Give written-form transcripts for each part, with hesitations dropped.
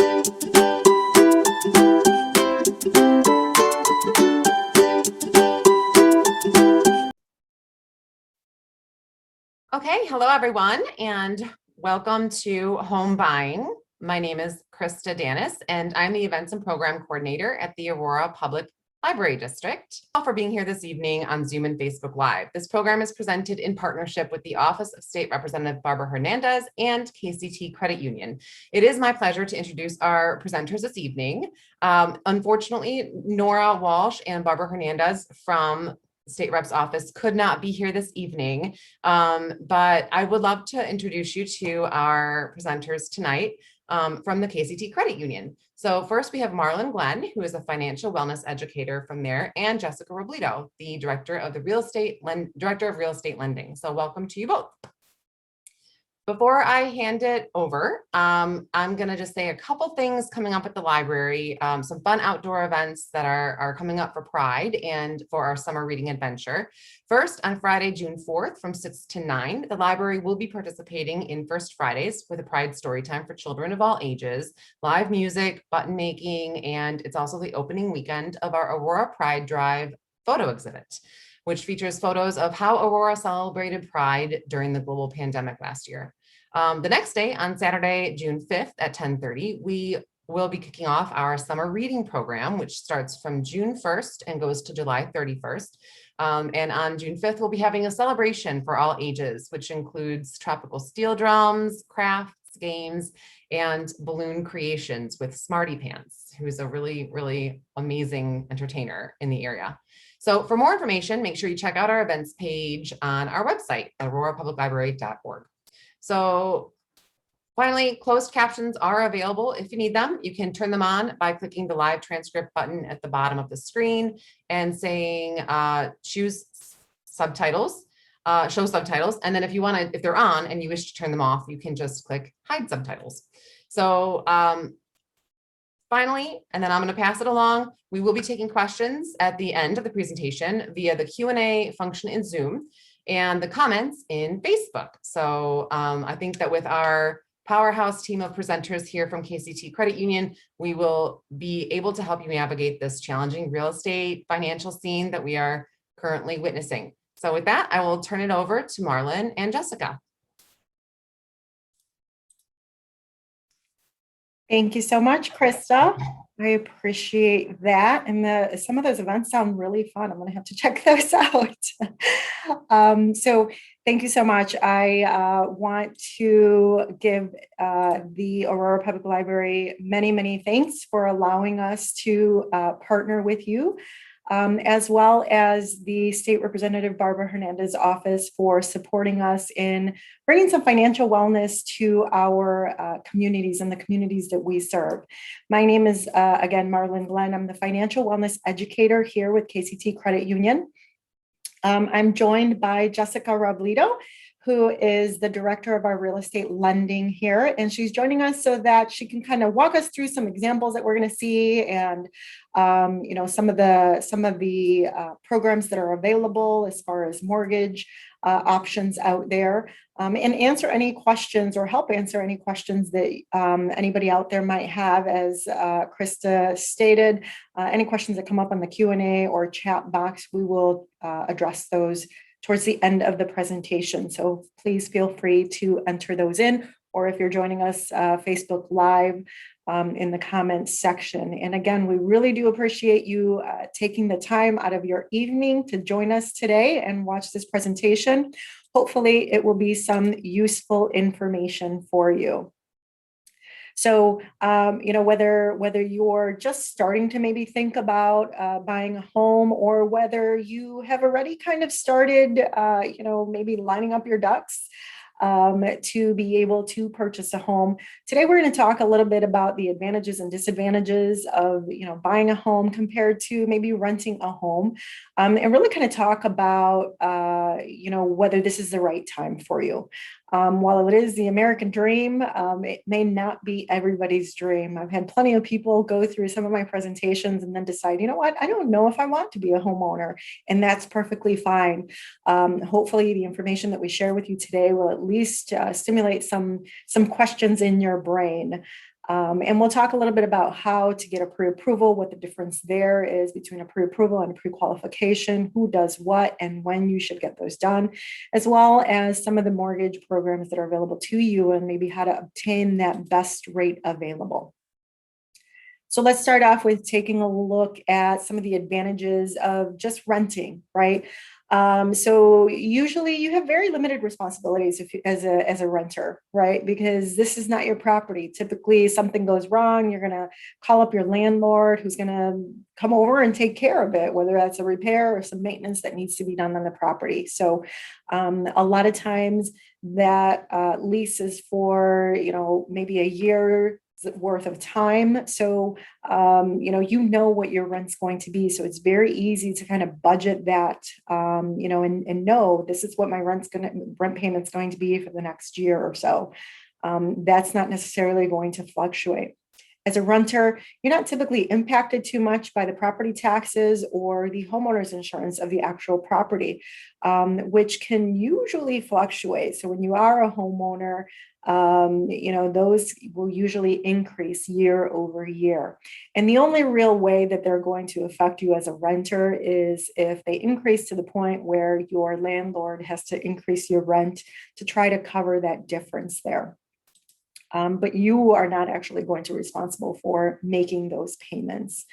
Okay, hello everyone, and welcome to Home Buying. My name is Krista Danis, and I'm the Events and Program Coordinator at the Aurora Public Library District. Thank you for being here this evening on Zoom and Facebook Live. This program is presented in partnership with the Office of State Representative Barbara Hernandez and KCT Credit Union. It is my pleasure to introduce our presenters this evening. Unfortunately, Nora Walsh and Barbara Hernandez from State Rep's office could not be here this evening, but I would love to introduce you to our presenters tonight from the KCT Credit Union. So first we have Marlon Glenn, who is a financial wellness educator from there, and Jessica Robledo, the Director of Real Estate Lending. So welcome to you both. Before I hand it over, I'm going to just say a couple things coming up at the library, some fun outdoor events that are coming up for Pride and for our summer reading adventure. First, on Friday, June 4th from 6 to 9, the library will be participating in First Fridays with a Pride Storytime for children of all ages, live music, button making, and it's also the opening weekend of our Aurora Pride Drive photo exhibit, which features photos of how Aurora celebrated Pride during the global pandemic last year. The next day, on Saturday, June 5th at 10:30, we will be kicking off our summer reading program, which starts from June 1st and goes to July 31st. And on June 5th, we'll be having a celebration for all ages, which includes tropical steel drums, crafts, games, and balloon creations with Smarty Pants, who is a really, really amazing entertainer in the area. So for more information, make sure you check out our events page on our website, aurorapubliclibrary.org. So finally, closed captions are available if you need them. You can turn them on by clicking the live transcript button at the bottom of the screen and saying choose subtitles, show subtitles. And then if they're on and you wish to turn them off, you can just click hide subtitles. So finally, and then I'm going to pass it along, we will be taking questions at the end of the presentation via the Q&A function in Zoom and the comments in Facebook. So I think that with our powerhouse team of presenters here from KCT Credit Union, we will be able to help you navigate this challenging real estate financial scene that we are currently witnessing. So with that, I will turn it over to Marlon and Jessica. Thank you so much, Krista. I appreciate that. And some of those events sound really fun. I'm going to have to check those out. So thank you so much. I want to give the Aurora Public Library many, many thanks for allowing us to partner with you, as well as the State Representative Barbara Hernandez office for supporting us in bringing some financial wellness to our communities and the communities that we serve. My name is, again, Marlon Glenn. I'm the financial wellness educator here with KCT Credit Union. I'm joined by Jessica Robledo, who is the director of our real estate lending here. And she's joining us so that she can kind of walk us through some examples that we're going to see and, some of the programs that are available as far as mortgage options out there, and answer any questions or help answer any questions that anybody out there might have. As Krista stated, any questions that come up on the Q&A or chat box, we will address those towards the end of the presentation. So please feel free to enter those in, or if you're joining us Facebook Live in the comments section. And again, we really do appreciate you taking the time out of your evening to join us today and watch this presentation. Hopefully it will be some useful information for you. So, whether you're just starting to maybe think about buying a home, or whether you have already kind of started, maybe lining up your ducks to be able to purchase a home. Today, we're going to talk a little bit about the advantages and disadvantages of, buying a home compared to maybe renting a home, and really kind of talk about, whether this is the right time for you. While it is the American dream, it may not be everybody's dream. I've had plenty of people go through some of my presentations and then decide, you know what, I don't know if I want to be a homeowner, and that's perfectly fine. Hopefully the information that we share with you today will at least stimulate some questions in your brain. And we'll talk a little bit about how to get a pre-approval, what the difference there is between a pre-approval and a pre-qualification, who does what and when you should get those done, as well as some of the mortgage programs that are available to you and maybe how to obtain that best rate available. So let's start off with taking a look at some of the advantages of just renting, right? So usually you have very limited responsibilities if you, as a renter, right? Because this is not your property. Typically something goes wrong, you're gonna call up your landlord who's gonna come over and take care of it, whether that's a repair or some maintenance that needs to be done on the property. So a lot of times that lease is for, maybe a year worth of time. So, you know what your rent's going to be. So it's very easy to kind of budget that, and know this is what my rent payment's going to be for the next year or so. That's not necessarily going to fluctuate. As a renter, you're not typically impacted too much by the property taxes or the homeowner's insurance of the actual property, which can usually fluctuate. So when you are a homeowner, those will usually increase year over year. And the only real way that they're going to affect you as a renter is if they increase to the point where your landlord has to increase your rent to try to cover that difference there. But you are not actually going to be responsible for making those payments.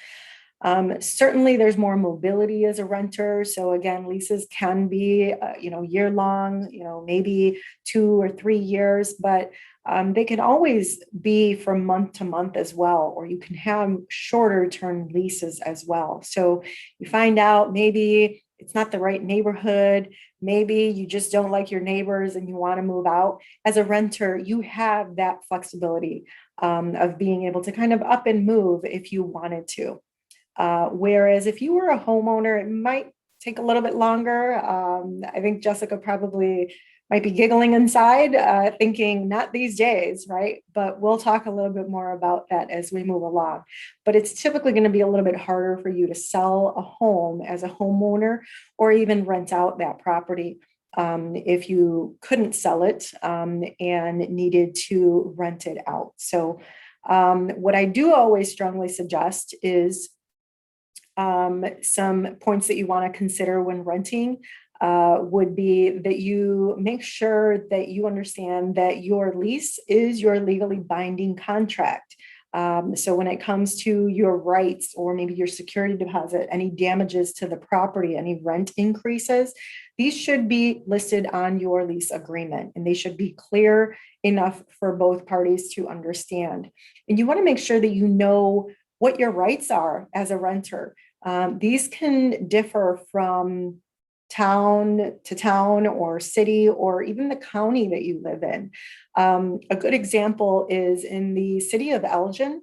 Certainly there's more mobility as a renter. So again, leases can be, year long, maybe 2 or 3 years, but they can always be from month to month as well, or you can have shorter term leases as well. So you find out maybe it's not the right neighborhood. Maybe you just don't like your neighbors and you want to move out. As a renter, you have that flexibility of being able to kind of up and move if you wanted to. Whereas if you were a homeowner, it might take a little bit longer. I think Jessica probably might be giggling inside, thinking not these days, right? But we'll talk a little bit more about that as we move along. But it's typically going to be a little bit harder for you to sell a home as a homeowner or even rent out that property if you couldn't sell it and needed to rent it out. So what I do always strongly suggest is some points that you want to consider when renting would be that you make sure that you understand that your lease is your legally binding contract. So when it comes to your rights or maybe your security deposit, any damages to the property, any rent increases, these should be listed on your lease agreement and they should be clear enough for both parties to understand. And you want to make sure that you know what your rights are as a renter. These can differ from town to town or city or even the county that you live in. A good example is in the city of Elgin.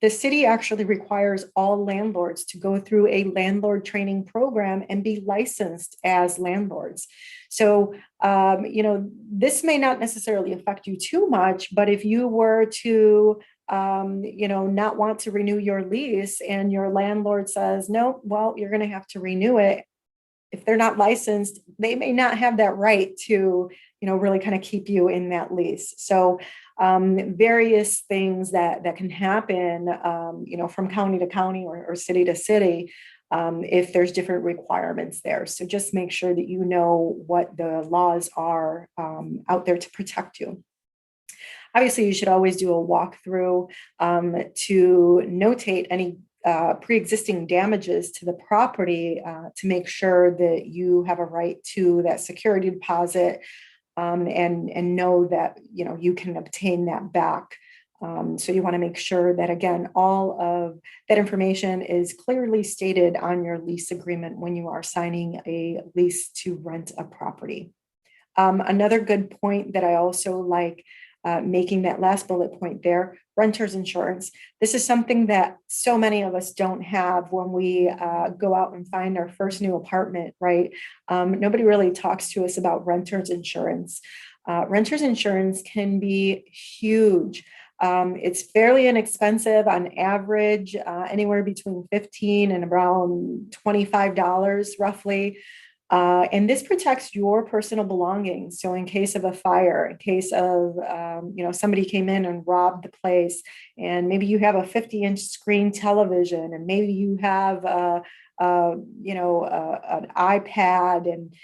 The city actually requires all landlords to go through a landlord training program and be licensed as landlords. So, this may not necessarily affect you too much, but if you were to not want to renew your lease and your landlord says, no, well, you're going to have to renew it. If they're not licensed, they may not have that right to, really kind of keep you in that lease. So various things that can happen, from county to county or city to city, if there's different requirements there. So just make sure that you know what the laws are out there to protect you. Obviously, you should always do a walkthrough to notate any pre-existing damages to the property to make sure that you have a right to that security deposit and know that you can obtain that back. So you want to make sure that, again, all of that information is clearly stated on your lease agreement when you are signing a lease to rent a property. Another good point that I also like making that last bullet point there, renter's insurance. This is something that so many of us don't have when we go out and find our first new apartment, right? Nobody really talks to us about renter's insurance. Renter's insurance can be huge. It's fairly inexpensive on average, anywhere between $15 and around $25 roughly. And this protects your personal belongings. So in case of a fire, in case of, somebody came in and robbed the place, and maybe you have a 50-inch screen television, and maybe you have an iPad and,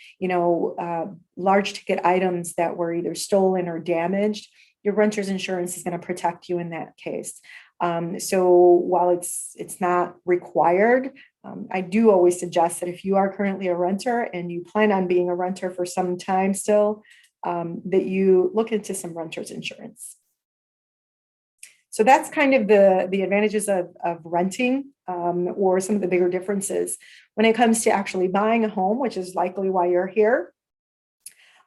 large ticket items that were either stolen or damaged, your renter's insurance is going to protect you in that case. So while it's not required, I do always suggest that if you are currently a renter and you plan on being a renter for some time still, that you look into some renter's insurance. So that's kind of the advantages of renting, or some of the bigger differences. When it comes to actually buying a home, which is likely why you're here,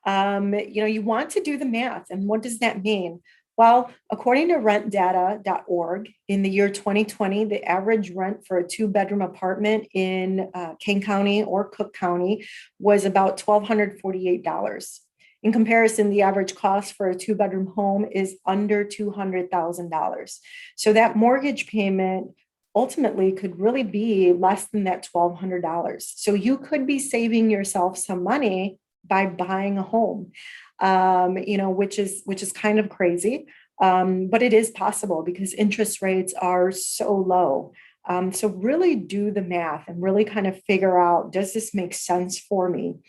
you want to do the math. And what does that mean? Well, according to rentdata.org, in the year 2020, the average rent for a 2-bedroom apartment in Kane County or Cook County was about $1,248. In comparison, the average cost for a 2-bedroom home is under $200,000. So that mortgage payment ultimately could really be less than that $1,200. So you could be saving yourself some money by buying a home, which is kind of crazy, but it is possible because interest rates are so low. So really do the math and really kind of figure out, does this make sense for me?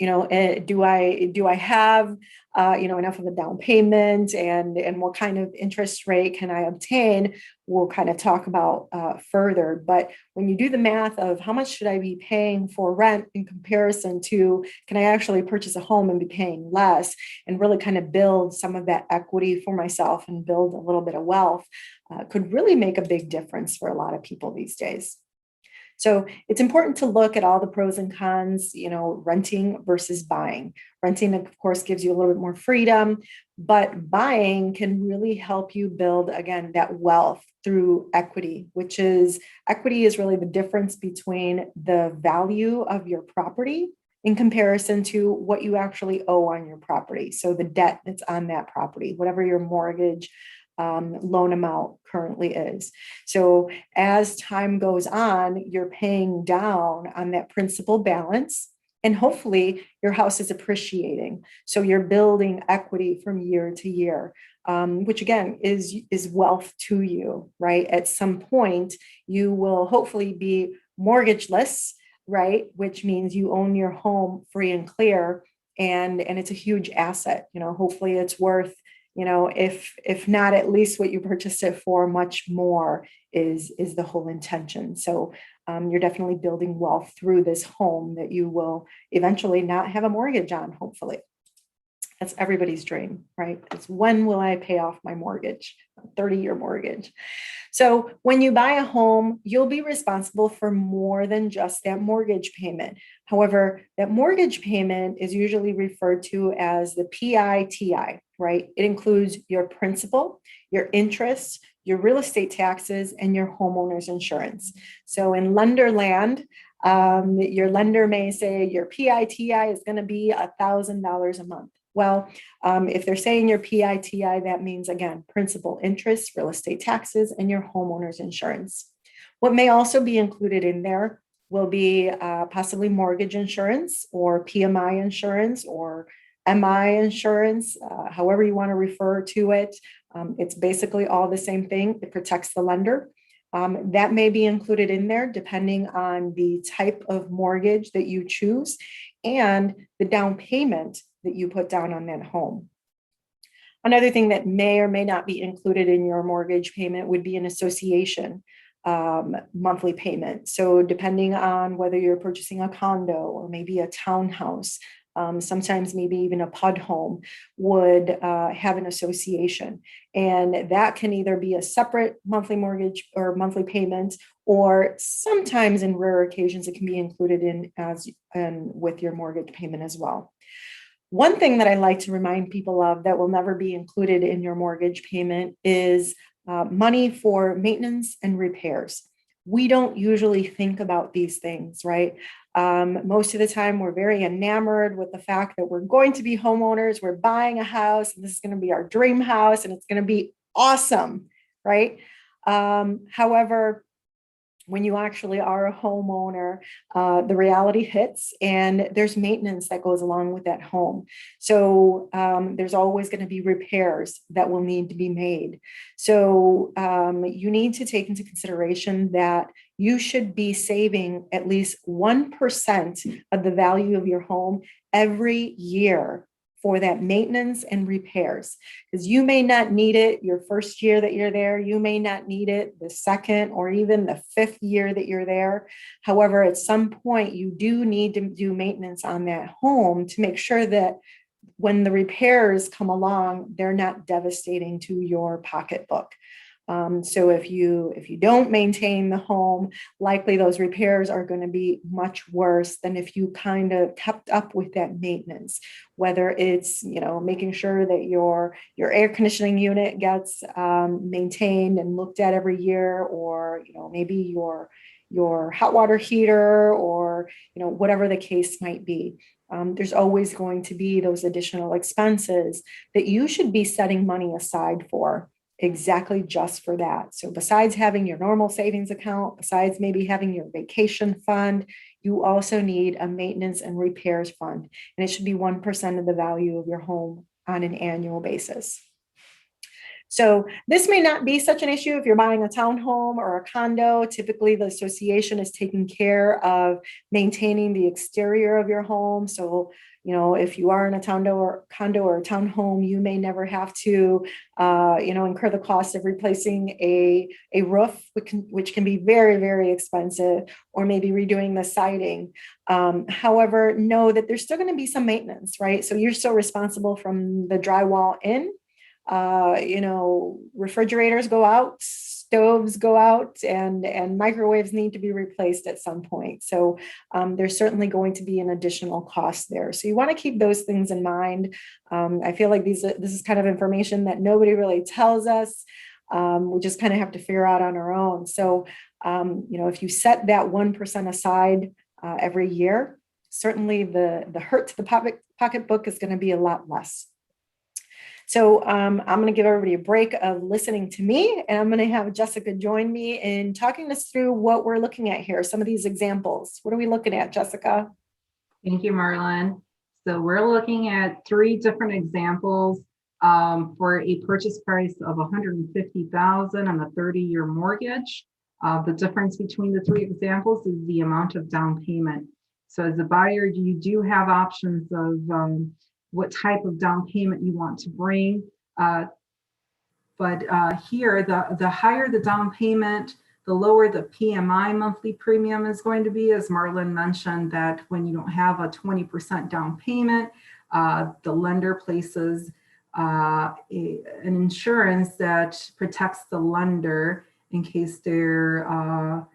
Do I have enough of a down payment, and what kind of interest rate can I obtain? We'll kind of talk about further. But when you do the math of how much should I be paying for rent in comparison to, can I actually purchase a home and be paying less, and really kind of build some of that equity for myself and build a little bit of wealth, could really make a big difference for a lot of people these days. So it's important to look at all the pros and cons, renting versus buying. Renting, of course, gives you a little bit more freedom, but buying can really help you build, again, that wealth through equity, equity is really the difference between the value of your property in comparison to what you actually owe on your property. So the debt that's on that property, whatever your mortgage loan amount currently is. So as time goes on, you're paying down on that principal balance, and hopefully your house is appreciating. So you're building equity from year to year, which again is wealth to you, right? At some point, you will hopefully be mortgageless, right? Which means you own your home free and clear, and it's a huge asset. Hopefully it's worth, if not at least what you purchased it for, much more is the whole intention. So you're definitely building wealth through this home that you will eventually not have a mortgage on, hopefully. That's everybody's dream, right? It's, when will I pay off my mortgage, a 30-year mortgage? So when you buy a home, you'll be responsible for more than just that mortgage payment. However, that mortgage payment is usually referred to as the PITI, right? It includes your principal, your interest, your real estate taxes, and your homeowner's insurance. So in lender land, your lender may say your PITI is going to be $1,000 a month. Well, if they're saying your PITI, that means, again, principal, interest, real estate taxes, and your homeowner's insurance. What may also be included in there will be possibly mortgage insurance or PMI insurance or MI insurance, however you want to refer to it. It's basically all the same thing. It protects the lender. That may be included in there depending on the type of mortgage that you choose and the down payment that you put down on that home. Another thing that may or may not be included in your mortgage payment would be an association monthly payment. So depending on whether you're purchasing a condo or maybe a townhouse, sometimes maybe even a PUD home would have an association. And that can either be a separate monthly mortgage or monthly payment, or sometimes in rare occasions, it can be included with your mortgage payment as well. One thing that I like to remind people of that will never be included in your mortgage payment is money for maintenance and repairs. We don't usually think about these things, right? Most of the time, we're very enamored with the fact that we're going to be homeowners, we're buying a house, and this is going to be our dream house, and it's going to be awesome, right? However, when you actually are a homeowner, the reality hits and there's maintenance that goes along with that home. So there's always going to be repairs that will need to be made. So you need to take into consideration that you should be saving at least 1% of the value of your home every year for that maintenance and repairs, because you may not need it your first year that you're there. You may not need it the second or even the fifth year that you're there. However, at some point, you do need to do maintenance on that home to make sure that when the repairs come along, they're not devastating to your pocketbook. So if you don't maintain the home, likely those repairs are going to be much worse than if you kind of kept up with that maintenance. Whether it's making sure that your air conditioning unit gets maintained and looked at every year, or maybe your hot water heater, or whatever the case might be. There's always going to be those additional expenses that you should be setting money aside for, exactly just for that. So besides having your normal savings account, besides maybe having your vacation fund, you also need a maintenance and repairs fund. And it should be 1% of the value of your home on an annual basis. So this may not be such an issue if you're buying a townhome or a condo. Typically, the association is taking care of maintaining the exterior of your home. So, if you are in a condo or a townhome, you may never have to, incur the cost of replacing a roof, which can be very, very expensive, or maybe redoing the siding. However, know that there's still going to be some maintenance, right? So you're still responsible from the drywall in. Refrigerators go out, stoves go out, and microwaves need to be replaced at some point. So there's certainly going to be an additional cost there. So you want to keep those things in mind. I feel like this is kind of information that nobody really tells us. We just kind of have to figure out on our own. So, if you set that 1% aside every year, certainly the hurt to the pocketbook is going to be a lot less. So I'm going to give everybody a break of listening to me, and I'm going to have Jessica join me in talking us through what we're looking at here, some of these examples. What are we looking at, Jessica? Thank you, Marlon. So we're looking at 3 different examples for a purchase price of $150,000 on a 30-year mortgage. The difference between the 3 examples is the amount of down payment. So as a buyer, you do have options of what type of down payment you want to bring. But here, the higher the down payment, the lower the PMI monthly premium is going to be. As Marlon mentioned, that when you don't have a 20% down payment, the lender places an insurance that protects the lender in case the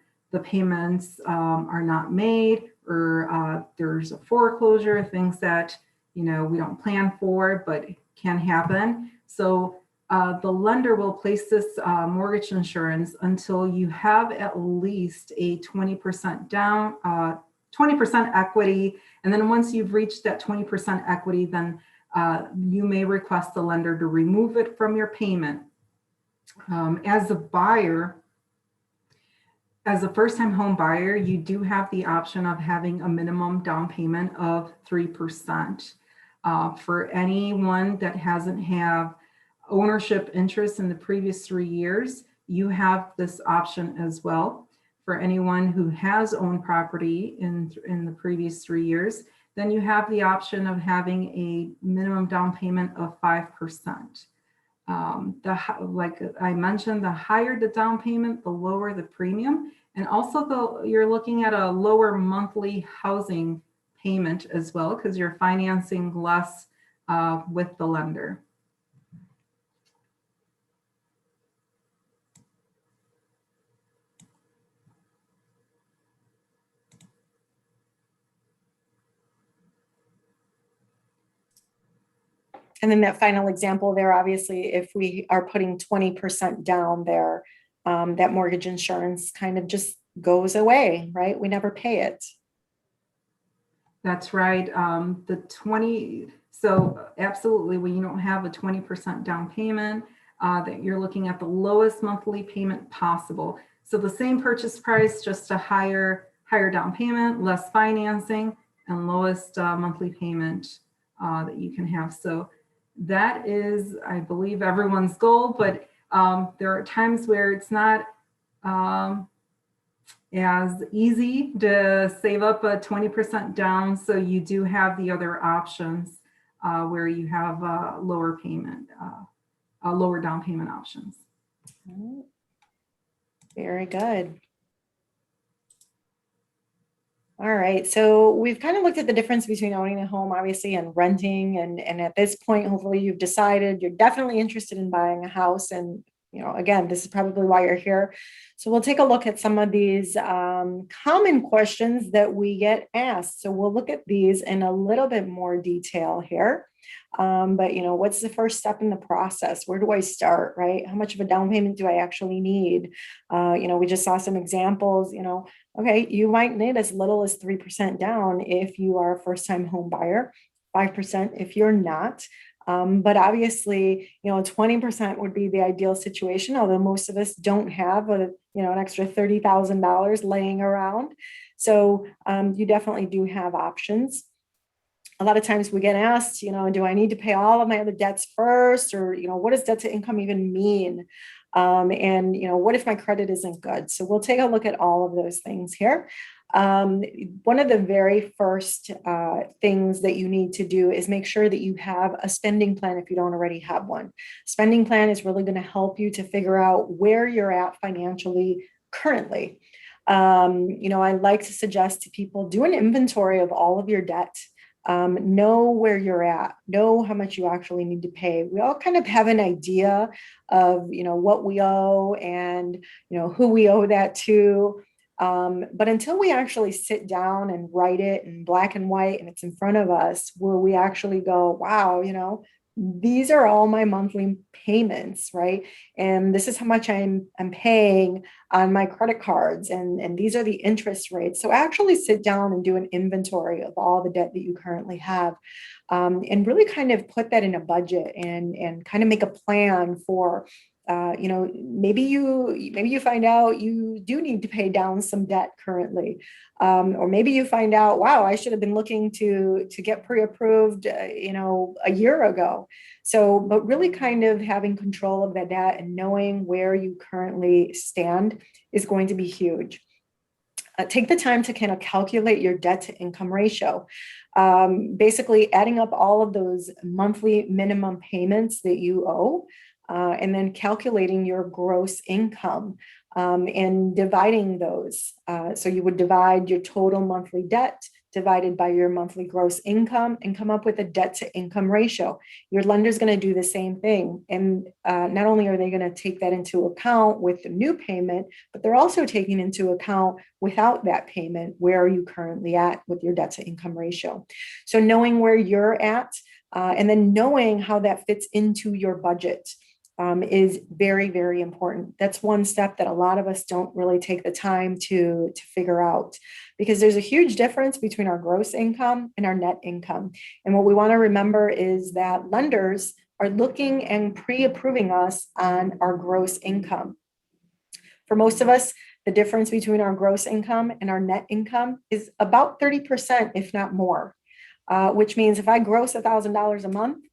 payments are not made, or there's a foreclosure, things that we don't plan for, but can happen. So the lender will place this mortgage insurance until you have at least a 20% down, 20% equity. And then once you've reached that 20% equity, then you may request the lender to remove it from your payment. As a buyer, as a first-time home buyer, you do have the option of having a minimum down payment of 3%. For anyone that hasn't had ownership interest in the previous 3 years, you have this option as well. For anyone who has owned property in the previous 3 years, then you have the option of having a minimum down payment of 5%. Like I mentioned, the higher the down payment, the lower the premium, and also you're looking at a lower monthly housing payment as well, because you're financing less with the lender. And then that final example there, obviously, if we are putting 20% down there, that mortgage insurance kind of just goes away, right? We never pay it. That's right. So absolutely, when you don't have a 20% down payment, that you're looking at the lowest monthly payment possible. So the same purchase price, just a higher down payment, less financing, and lowest monthly payment that you can have. So that is, I believe, everyone's goal, but there are times where it's not as easy to save up a 20% down. So you do have the other options where you have lower down payment options. Very good. All right, so we've kind of looked at the difference between owning a home, obviously, and renting. And at this point, hopefully you've decided you're definitely interested in buying a house. And, you know, again, this is probably why you're here. So we'll take a look at some of these common questions that we get asked. So we'll look at these in a little bit more detail here. But, you know, what's the first step in the process? Where do I start, right? How much of a down payment do I actually need? You know, we just saw some examples, you know, okay, you might need as little as 3% down if you are a first-time home buyer, 5% if you're not. But obviously, you know, 20% would be the ideal situation, although most of us don't have an extra $30,000 laying around. So you definitely do have options. A lot of times we get asked, you know, do I need to pay all of my other debts first? Or, you know, what does debt to income even mean? And, you know, what if my credit isn't good? So we'll take a look at all of those things here. One of the very first things that you need to do is make sure that you have a spending plan if you don't already have one. Spending plan is really going to help you to figure out where you're at financially currently. You know, I like to suggest to people, do an inventory of all of your debt. Know where you're at, know how much you actually need to pay. We all kind of have an idea of, you know, what we owe and, you know, who we owe that to. But until we actually sit down and write it in black and white and it's in front of us, will we actually go, wow, you know, these are all my monthly payments, right? And this is how much I'm paying on my credit cards, and these are the interest rates. So actually sit down and do an inventory of all the debt that you currently have, and really kind of put that in a budget and kind of make a plan for, you know, maybe you find out you do need to pay down some debt currently, or maybe you find out, wow, I should have been looking to get pre-approved, you know, a year ago. So, but really kind of having control of that debt and knowing where you currently stand is going to be huge. Take the time to kind of calculate your debt to income ratio. Basically adding up all of those monthly minimum payments that you owe, and then calculating your gross income and dividing those. So you would divide your total monthly debt divided by your monthly gross income and come up with a debt to income ratio. Your lender's going to do the same thing. And not only are they going to take that into account with the new payment, but they're also taking into account without that payment, where are you currently at with your debt to income ratio? So knowing where you're at, and then knowing how that fits into your budget is very, very important. That's one step that a lot of us don't really take the time to figure out, because there's a huge difference between our gross income and our net income. And what we want to remember is that lenders are looking and pre-approving us on our gross income. For most of us, the difference between our gross income and our net income is about 30%, if not more, which means if I gross $1,000 a month,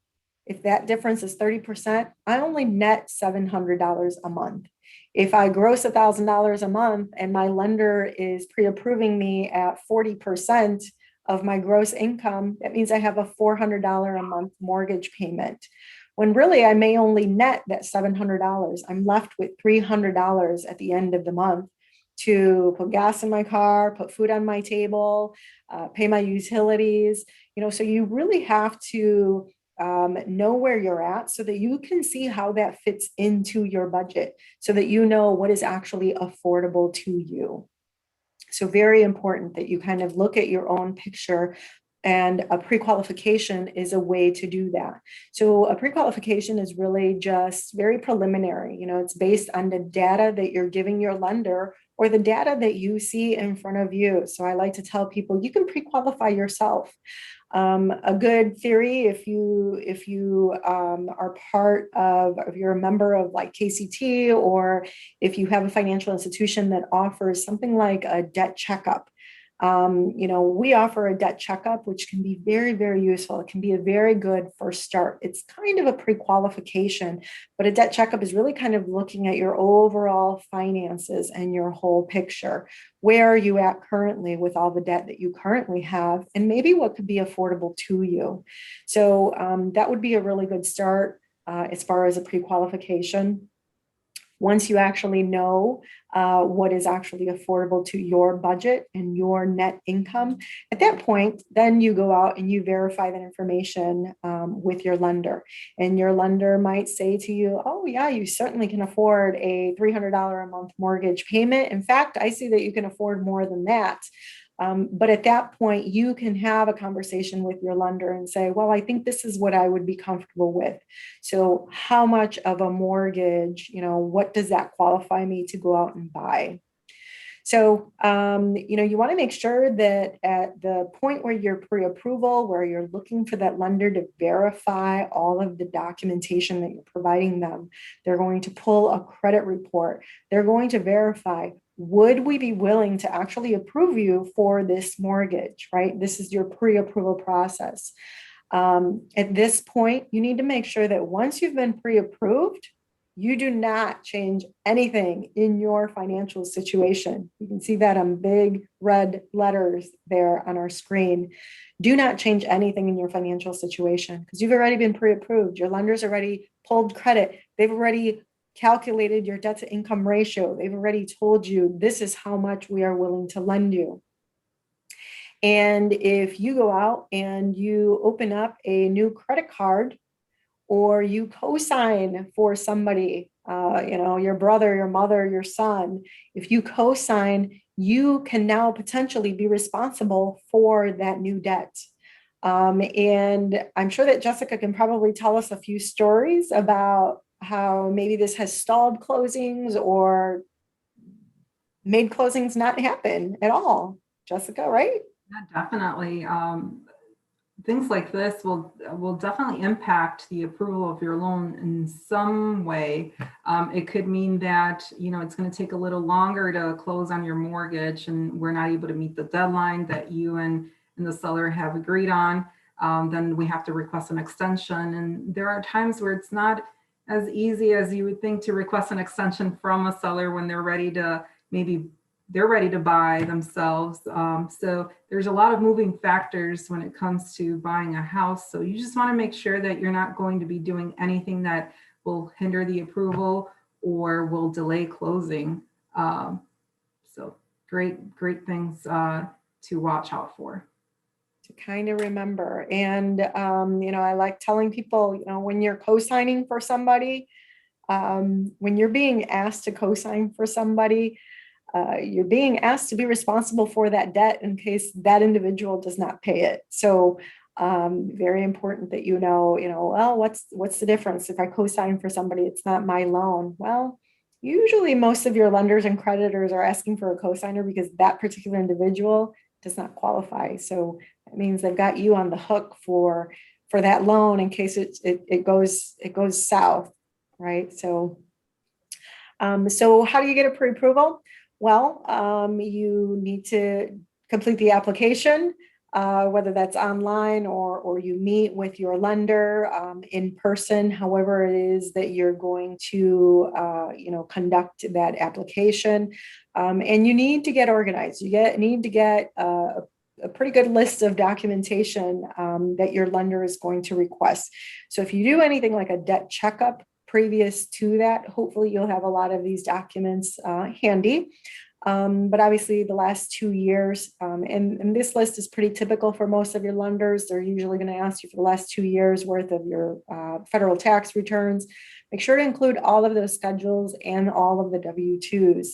if that difference is 30%, I only net $700 a month. If I gross $1,000 a month and my lender is pre-approving me at 40% of my gross income, that means I have a $400 a month mortgage payment. When really I may only net that $700. I'm left with $300 at the end of the month to put gas in my car, put food on my table, pay my utilities. You know, so you really have to know where you're at so that you can see how that fits into your budget, so that you know what is actually affordable to you. So very important that you kind of look at your own picture And a pre-qualification is a way to do that. So a pre-qualification is really just very preliminary. It's based on the data that you're giving your lender or the data that you see in front of you. So I like to tell people you can pre-qualify yourself. A good theory, if you are part of, if you're a member of like KCT, or if you have a financial institution that offers something like a debt checkup. We offer a debt checkup, which can be very, very useful. It can be a very good first start. It's kind of a pre-qualification, but a debt checkup is really kind of looking at your overall finances and your whole picture. Where are you at currently with all the debt that you currently have, and maybe what could be affordable to you? So that would be a really good start as far as a pre-qualification. Once you actually know what is actually affordable to your budget and your net income, at that point, then you go out and you verify that information with your lender. And your lender might say to you, oh yeah, you certainly can afford a $300 a month mortgage payment. In fact, I see that you can afford more than that. But at that point, you can have a conversation with your lender and say, well, I think this is what I would be comfortable with. So how much of a mortgage, what does that qualify me to go out and buy? So, you want to make sure that at the point where you're pre-approval, where you're looking for that lender to verify all of the documentation that you're providing them, they're going to pull a credit report. They're going to verify, would we be willing to actually approve you for this mortgage, right? This is your pre-approval process. At this point, you need to make sure that once you've been pre-approved, you do not change anything in your financial situation. You can see that on big red letters there on our screen. Do not change anything in your financial situation because you've already been pre-approved. Your lender's already pulled credit. They've already calculated your debt to income ratio. They've already told you this is how much we are willing to lend you. And if you go out and you open up a new credit card, or you co-sign for somebody, your brother, your mother, your son, if you co-sign, you can now potentially be responsible for that new debt. And I'm sure that Jessica can probably tell us a few stories about how maybe this has stalled closings or made closings not happen at all. Jessica, right? Yeah, definitely. Things like this will definitely impact the approval of your loan in some way. It could mean that, it's going to take a little longer to close on your mortgage and we're not able to meet the deadline that you and the seller have agreed on. Then we have to request an extension. And there are times where it's not as easy as you would think to request an extension from a seller when they're ready to buy themselves. So there's a lot of moving factors when it comes to buying a house. So you just want to make sure that you're not going to be doing anything that will hinder the approval or will delay closing. So great things to watch out for. To kind of remember. And, I like telling people, when you're co-signing for somebody, when you're being asked to co-sign for somebody, you're being asked to be responsible for that debt in case that individual does not pay it. So very important that well, what's the difference? If I co-sign for somebody, it's not my loan. Well, usually most of your lenders and creditors are asking for a co-signer because that particular individual does not qualify. So that means they've got you on the hook for that loan in case it goes south, right? So how do you get a pre-approval? Well, you need to complete the application, whether that's online or you meet with your lender in person, however it is that you're going to, conduct that application. And you need to get organized. Need to get a pretty good list of documentation that your lender is going to request. So if you do anything like a debt checkup previous to that, hopefully you'll have a lot of these documents handy. But obviously the last 2 years, and this list is pretty typical for most of your lenders. They're usually going to ask you for the last 2 years worth of your federal tax returns. Make sure to include all of those schedules and all of the W-2s.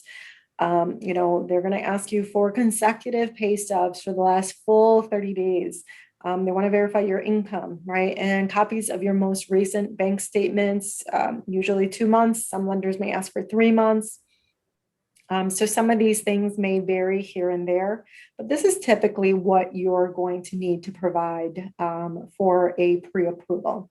They're going to ask you for consecutive pay stubs for the last full 30 days. They want to verify your income, right? And copies of your most recent bank statements, usually 2 months. Some lenders may ask for 3 months. So some of these things may vary here and there, but this is typically what you're going to need to provide for a pre-approval.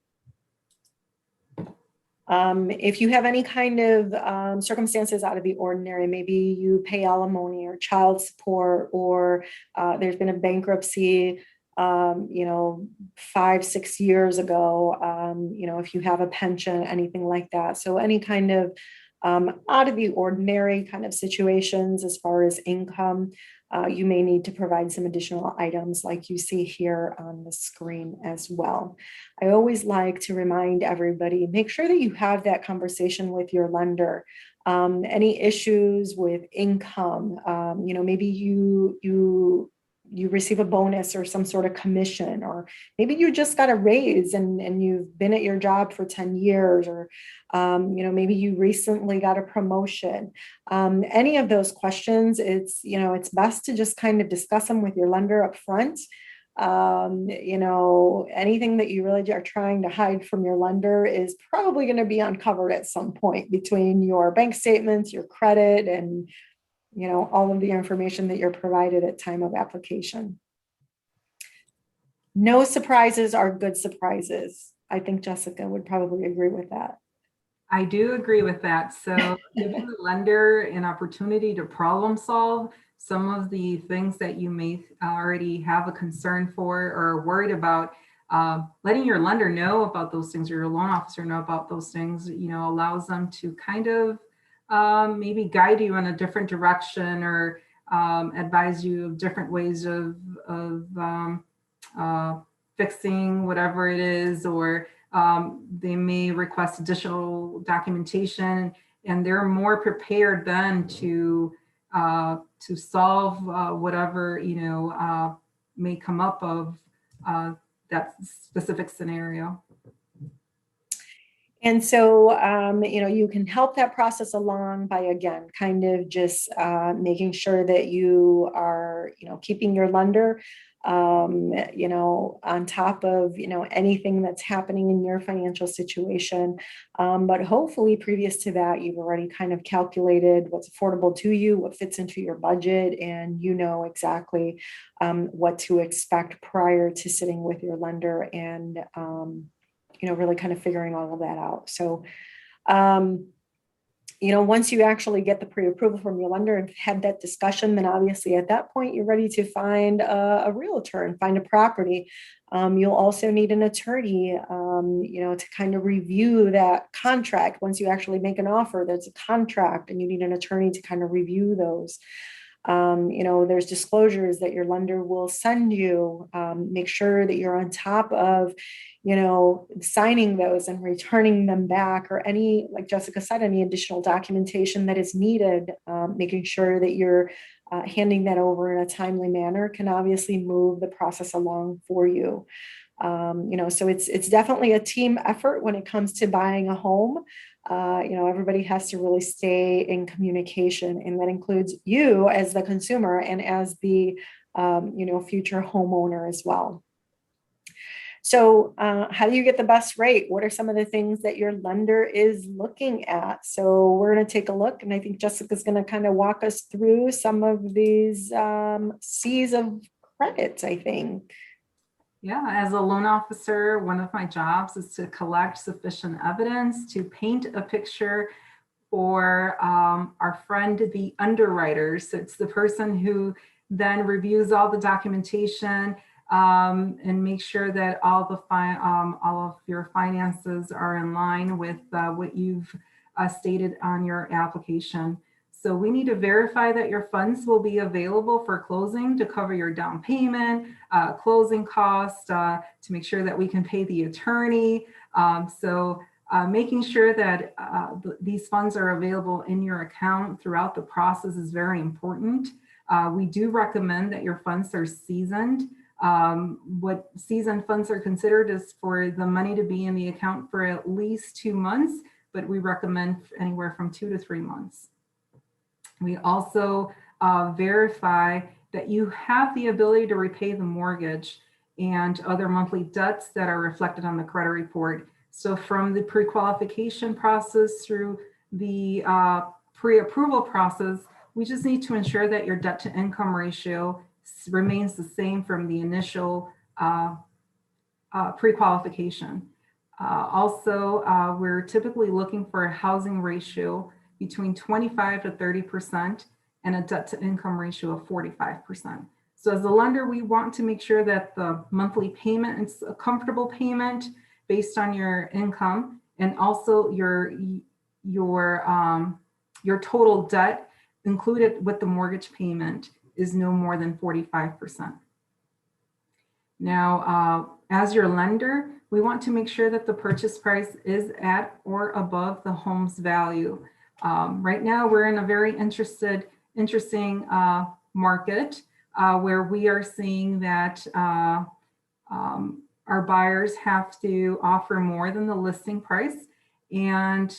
If you have any kind of circumstances out of the ordinary, maybe you pay alimony or child support, or there's been a bankruptcy, 5, 6 years ago, if you have a pension, anything like that. So any kind of out of the ordinary kind of situations as far as income, you may need to provide some additional items like you see here on the screen as well. I always like to remind everybody, make sure that you have that conversation with your lender. Any issues with income, maybe you receive a bonus or some sort of commission, or maybe you just got a raise and you've been at your job for 10 years, or maybe you recently got a promotion. Any of those questions, it's best to just kind of discuss them with your lender up front. Anything that you really are trying to hide from your lender is probably going to be uncovered at some point between your bank statements, your credit, and all of the information that you're provided at time of application. No surprises are good surprises. I think Jessica would probably agree with that. I do agree with that. So giving the lender an opportunity to problem solve some of the things that you may already have a concern for or worried about, letting your lender know about those things, or your loan officer know about those things, allows them to kind of maybe guide you in a different direction, or advise you of different ways of fixing whatever it is, or they may request additional documentation, and they're more prepared then to solve whatever may come up of that specific scenario. And so, you can help that process along by, again, kind of just making sure that you are, keeping your lender, on top of, anything that's happening in your financial situation. But hopefully previous to that, you've already kind of calculated what's affordable to you, what fits into your budget, and exactly what to expect prior to sitting with your lender and, really kind of figuring all of that out. So, once you actually get the pre-approval from your lender and had that discussion, then obviously at that point, you're ready to find a realtor and find a property. You'll also need an attorney, to kind of review that contract. Once you actually make an offer, there's a contract, and you need an attorney to kind of review those. There's disclosures that your lender will send you. Make sure that you're on top of, signing those and returning them back, or any, like Jessica said, any additional documentation that is needed. Making sure that you're handing that over in a timely manner can obviously move the process along for you. So it's definitely a team effort when it comes to buying a home. Everybody has to really stay in communication, and that includes you as the consumer and as the, future homeowner as well. So how do you get the best rate? What are some of the things that your lender is looking at? So we're going to take a look, and I think Jessica's going to kind of walk us through some of these C's of credit, I think. Yeah, as a loan officer, one of my jobs is to collect sufficient evidence to paint a picture for our friend, the underwriters. It's the person who then reviews all the documentation and make sure that all of your finances are in line with what you've stated on your application. So we need to verify that your funds will be available for closing to cover your down payment, closing costs, to make sure that we can pay the attorney. Making sure that these funds are available in your account throughout the process is very important. We do recommend that your funds are seasoned. What seasoned funds are considered is for the money to be in the account for at least 2 months, but we recommend anywhere from 2 to 3 months. We also verify that you have the ability to repay the mortgage. and other monthly debts that are reflected on the credit report. So from the pre-qualification process through the pre-approval process, we just need to ensure that your debt to income ratio remains the same from the initial pre-qualification. Also, we're typically looking for a housing ratio between 25 to 30% and a debt to income ratio of 45%. So as a lender, we want to make sure that the monthly payment is a comfortable payment based on your income, and also your total debt included with the mortgage payment is no more than 45%. Now, as your lender, we want to make sure that the purchase price is at or above the home's value. Right now, we're in a very interesting market where we are seeing that our buyers have to offer more than the listing price. And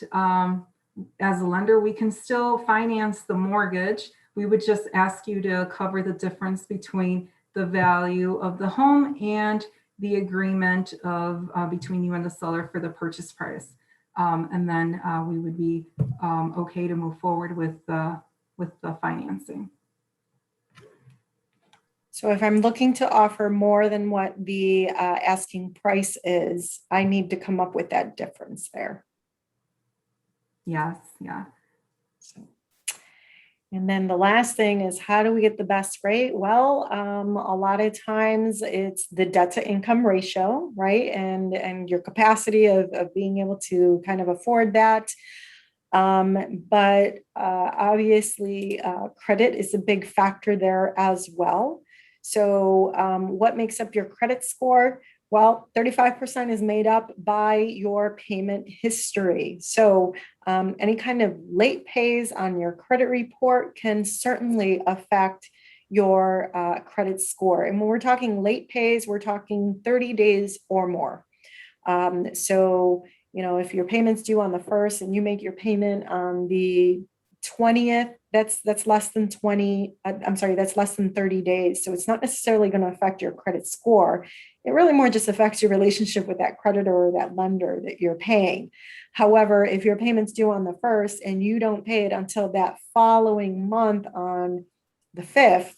as a lender, we can still finance the mortgage. We would just ask you to cover the difference between the value of the home and the agreement of between you and the seller for the purchase price. And then we would be okay to move forward with the financing. So if I'm looking to offer more than what the asking price is, I need to come up with that difference there. Yes, yeah. So, and then the last thing is, how do we get the best rate? Well, a lot of times it's the debt to income ratio, right? And your capacity of being able to kind of afford that. But obviously, credit is a big factor there as well. So what makes up your credit score? Well, 35% is made up by your payment history. So any kind of late pays on your credit report can certainly affect your credit score. And when we're talking late pays, we're talking 30 days or more. So, you know, if your payment's due on the 1st and you make your payment on the 20th, that's less than 30 days. So it's not necessarily going to affect your credit score. It really more just affects your relationship with that creditor or that lender that you're paying. However, if your payment's due on the 1st and you don't pay it until that following month on the 5th,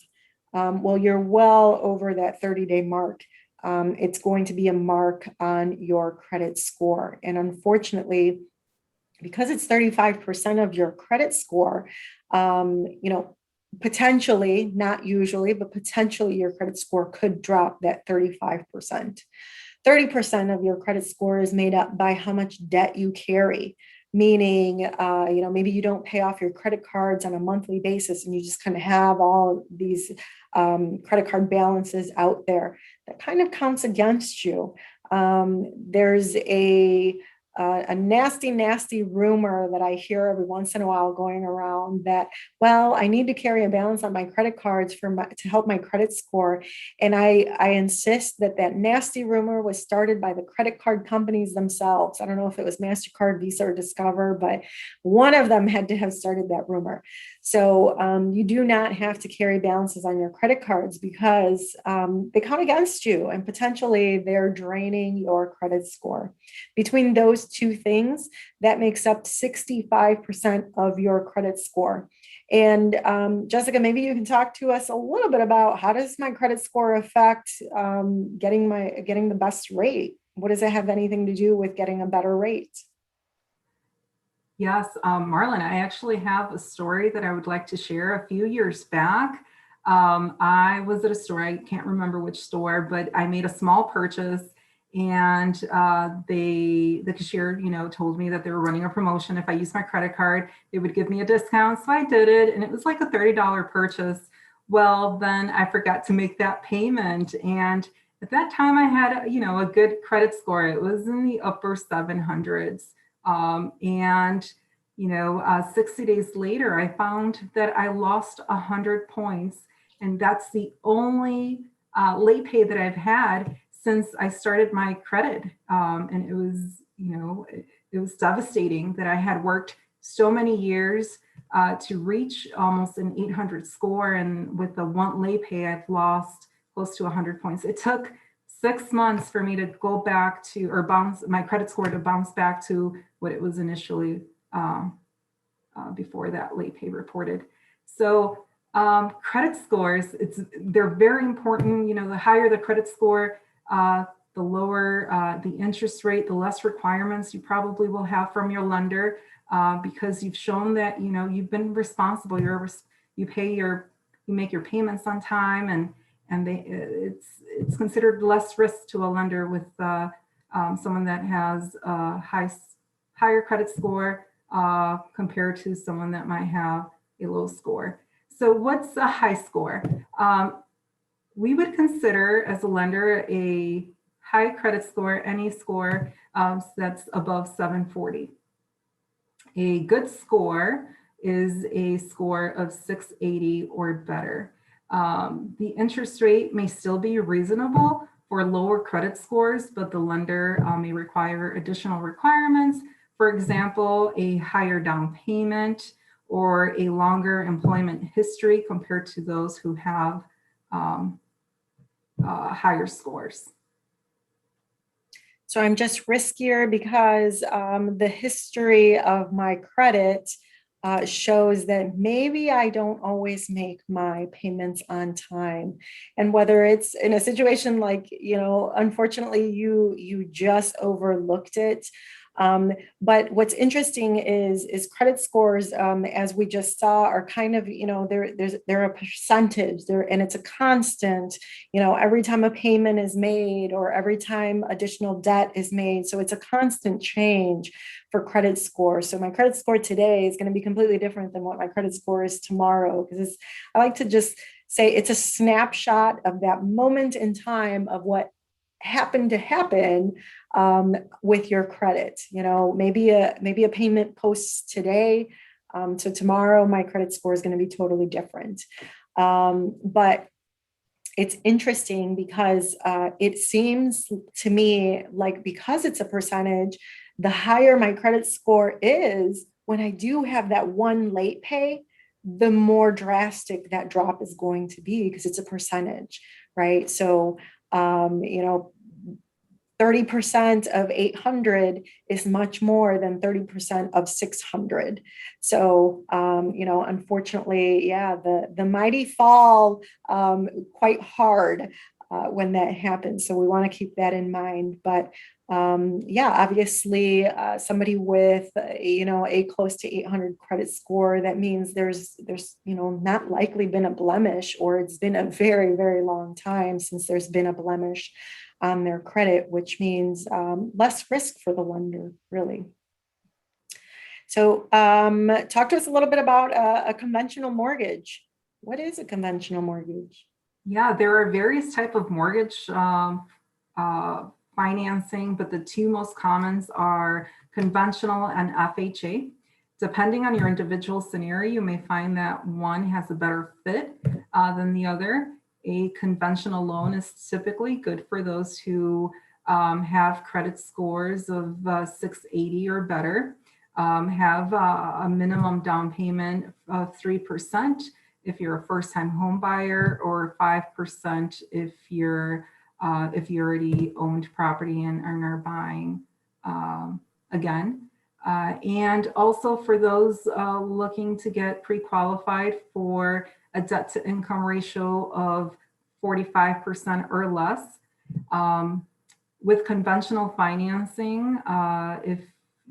well, you're well over that 30-day mark. It's going to be a mark on your credit score. And unfortunately, because it's 35% of your credit score, you know, potentially, not usually, but potentially your credit score could drop that 35%. 30% of your credit score is made up by how much debt you carry, meaning, you know, maybe you don't pay off your credit cards on a monthly basis and you just kind of have all of these credit card balances out there. That kind of counts against you. There's a nasty rumor that I hear every once in a while going around that, well, I need to carry a balance on my credit cards to help my credit score. And I insist that nasty rumor was started by the credit card companies themselves. I don't know if it was MasterCard, Visa, or Discover, but one of them had to have started that rumor. So you do not have to carry balances on your credit cards because they count against you and potentially they're draining your credit score. Between those two things, that makes up 65% of your credit score. And Jessica, maybe you can talk to us a little bit about how does my credit score affect getting the best rate? What does it have anything to do with getting a better rate? Yes, Marlon, I actually have a story that I would like to share. A few years back, I was at a store, I can't remember which store, but I made a small purchase. And the cashier, you know, told me that they were running a promotion. If I used my credit card, they would give me a discount. So I did it, and it was like a $30 purchase. Well, then I forgot to make that payment. And at that time, I had, you know, a good credit score. It was in the upper 700s. And, you know, 60 days later, I found that I lost 100 points. And that's the only late pay that I've had since I started my credit. And it was, you know, it was devastating that I had worked so many years to reach almost an 800 score. And with the one late pay, I've lost close to 100 points. It took 6 months for me to go back to, or bounce my credit score to bounce back to what it was initially before that late pay reported. So credit scores, they're very important. You know, the higher the credit score, the lower the interest rate, the less requirements you probably will have from your lender, because you've shown that, you know, you've been responsible. You make your payments on time, and it's considered less risk to a lender with someone that has a higher credit score compared to someone that might have a low score. So what's a high score? We would consider as a lender a high credit score, any score that's above 740. A good score is a score of 680 or better. The interest rate may still be reasonable for lower credit scores, but the lender may require additional requirements. For example, a higher down payment or a longer employment history compared to those who have higher scores. So I'm just riskier because the history of my credit shows that maybe I don't always make my payments on time. And whether it's in a situation like, you know, unfortunately you just overlooked it. But what's interesting is credit scores, as we just saw, are kind of, you know, they're a percentage there, and it's a constant, you know, every time a payment is made or every time additional debt is made. So it's a constant change for credit score. So my credit score today is going to be completely different than what my credit score is tomorrow, because I like to just say it's a snapshot of that moment in time of what happened to happen with your credit. You know, maybe a payment posts today, so tomorrow my credit score is going to be totally different. But it's interesting because it seems to me like, because it's a percentage, the higher my credit score is, when I do have that one late pay, the more drastic that drop is going to be, because it's a percentage, right? So you know, 30% of 800 is much more than 30% of 600. So, you know, unfortunately, yeah, the mighty fall quite hard when that happens. So we want to keep that in mind. But yeah, obviously, somebody with, you know, a close to 800 credit score, that means there's, you know, not likely been a blemish, or it's been a very, very long time since there's been a blemish on their credit, which means less risk for the lender, really. So talk to us a little bit about a conventional mortgage. What is a conventional mortgage? Yeah, there are various types of mortgage financing, but the two most commons are conventional and FHA. Depending on your individual scenario, you may find that one has a better fit than the other. A conventional loan is typically good for those who have credit scores of 680 or better, have a minimum down payment of 3% if you're a first-time home buyer, or 5% if you already owned property and are buying again. And also for those looking to get pre-qualified for a debt to income ratio of 45% or less. With conventional financing, if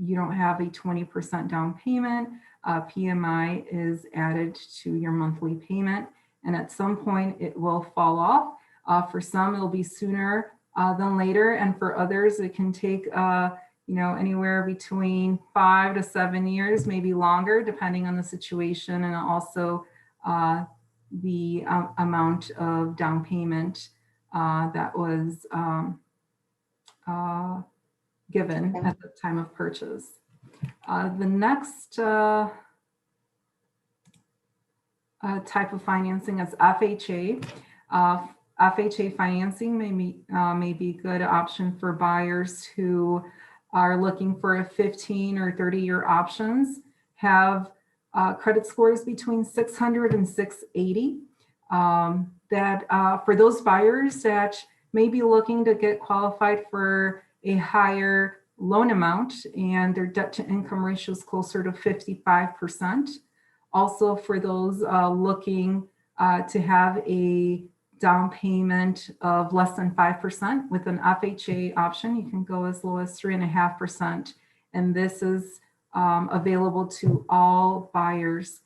you don't have a 20% down payment, PMI is added to your monthly payment, and at some point it will fall off. For some, it'll be sooner than later, and for others, it can take you know, anywhere between 5 to 7 years, maybe longer, depending on the situation, and also the amount of down payment that was given at the time of purchase. The next type of financing is FHA. FHA financing may be a good option for buyers who are looking for a 15 or 30-year options, have credit scores between 600 and 680. That for those buyers that may be looking to get qualified for a higher loan amount, and their debt to income ratio is closer to 55%. Also, for those looking to have a down payment of less than 5% with an FHA option, you can go as low as 3.5%. And this is available to all buyers.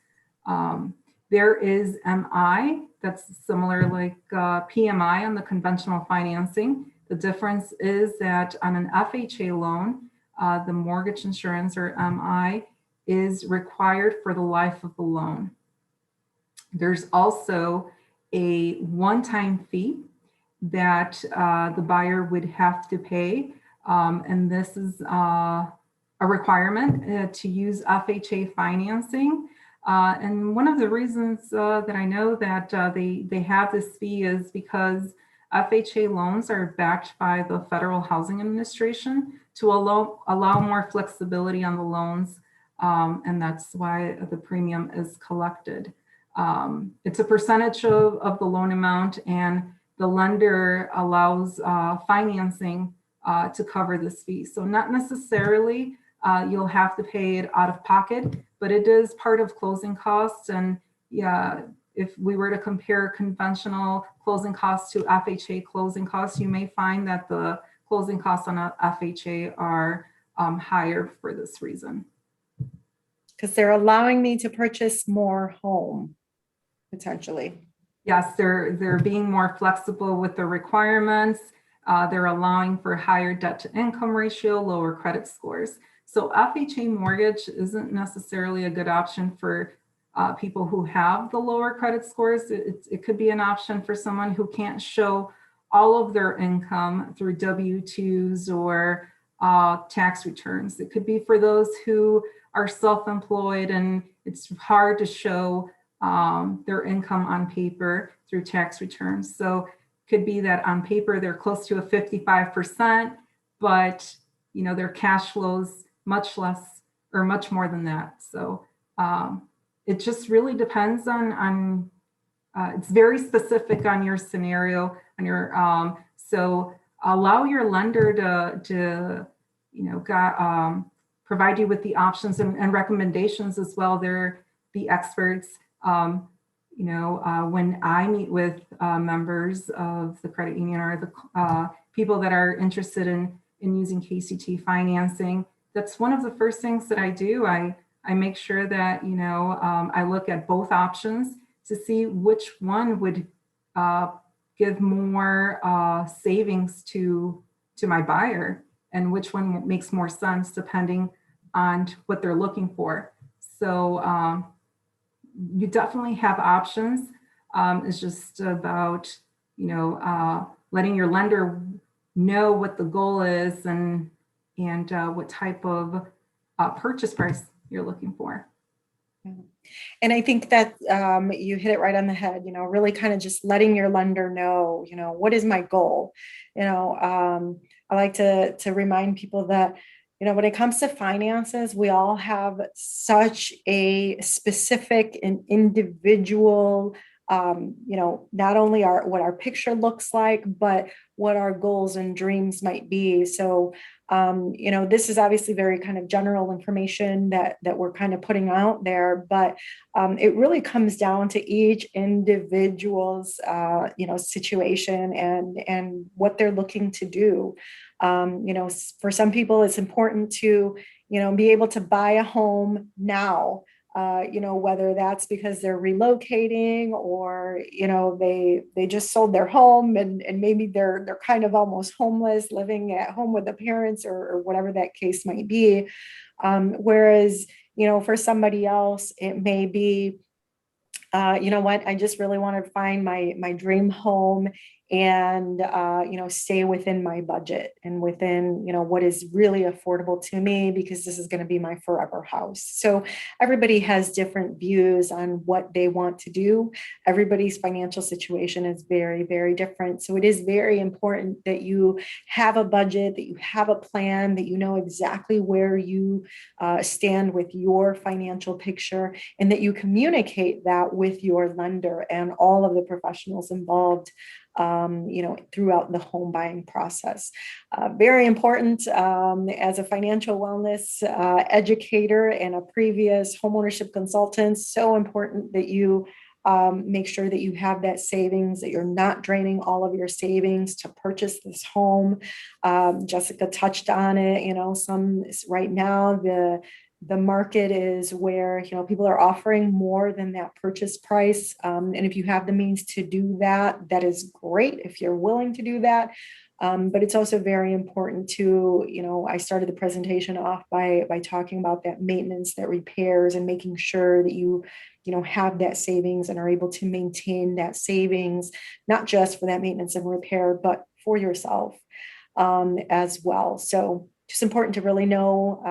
There is MI, that's similar like PMI on the conventional financing. The difference is that on an FHA loan, the mortgage insurance, or MI, is required for the life of the loan. There's also a one-time fee that the buyer would have to pay. And this is a requirement to use FHA financing. And one of the reasons that I know that they have this fee is because FHA loans are backed by the Federal Housing Administration to allow more flexibility on the loans. And that's why the premium is collected. It's a percentage of the loan amount, and the lender allows financing to cover this fee. So not necessarily you'll have to pay it out of pocket, but it is part of closing costs. And yeah, if we were to compare conventional closing costs to FHA closing costs, you may find that the closing costs on a FHA are higher for this reason. Because they're allowing me to purchase more home, potentially. Yes, they're being more flexible with the requirements. They're allowing for higher debt to income ratio, lower credit scores. So FHA mortgage isn't necessarily a good option for people who have the lower credit scores. It could be an option for someone who can't show all of their income through W-2s or tax returns. It could be for those who are self-employed and it's hard to show their income on paper through tax returns. So it could be that on paper they're close to a 55%, but you know their cash flows much less or much more than that. So it just really depends on it's very specific on your scenario, on your so allow your lender to you know provide you with the options and recommendations as well. They're the experts. You know, when I meet with members of the credit union or the people that are interested in using KCT financing, that's one of the first things that I do. I make sure that, you know, I look at both options to see which one would give more savings to my buyer and which one makes more sense depending on what they're looking for. So you definitely have options. It's just about, you know, letting your lender know what the goal is and what type of purchase price you're looking for. And I think that you hit it right on the head, you know, really kind of just letting your lender know, you know, what is my goal? You know, I like to remind people that, you know, when it comes to finances, we all have such a specific and individual, you know, not only what our picture looks like, but what our goals and dreams might be. So, you know, this is obviously very kind of general information that we're kind of putting out there, but it really comes down to each individual's, you know, situation and what they're looking to do. You know, for some people, it's important to, you know, be able to buy a home now. You know, whether that's because they're relocating or, you know, they just sold their home and maybe they're kind of almost homeless, living at home with the parents or whatever that case might be. Whereas, you know, for somebody else, it may be, you know what, I just really want to find my dream home and, you know, stay within my budget and within, you know, what is really affordable to me, because this is going to be my forever house. So everybody has different views on what they want to do. Everybody's financial situation is very, very different. So it is very important that you have a budget, that you have a plan, that you know exactly where you stand with your financial picture, and that you communicate that with your lender and all of the professionals involved. throughout the home buying process. Very important as a financial wellness educator and a previous homeownership consultant, so important that you make sure that you have that savings, that you're not draining all of your savings to purchase this home. Jessica touched on it, right now, the market is where, people are offering more than that purchase price. And if you have the means to do that, that is great if you're willing to do that. But it's also very important to, I started the presentation off by talking about that maintenance, that repairs, and making sure that you have that savings and are able to maintain that savings, not just for that maintenance and repair, but for yourself as well. So just important to really know,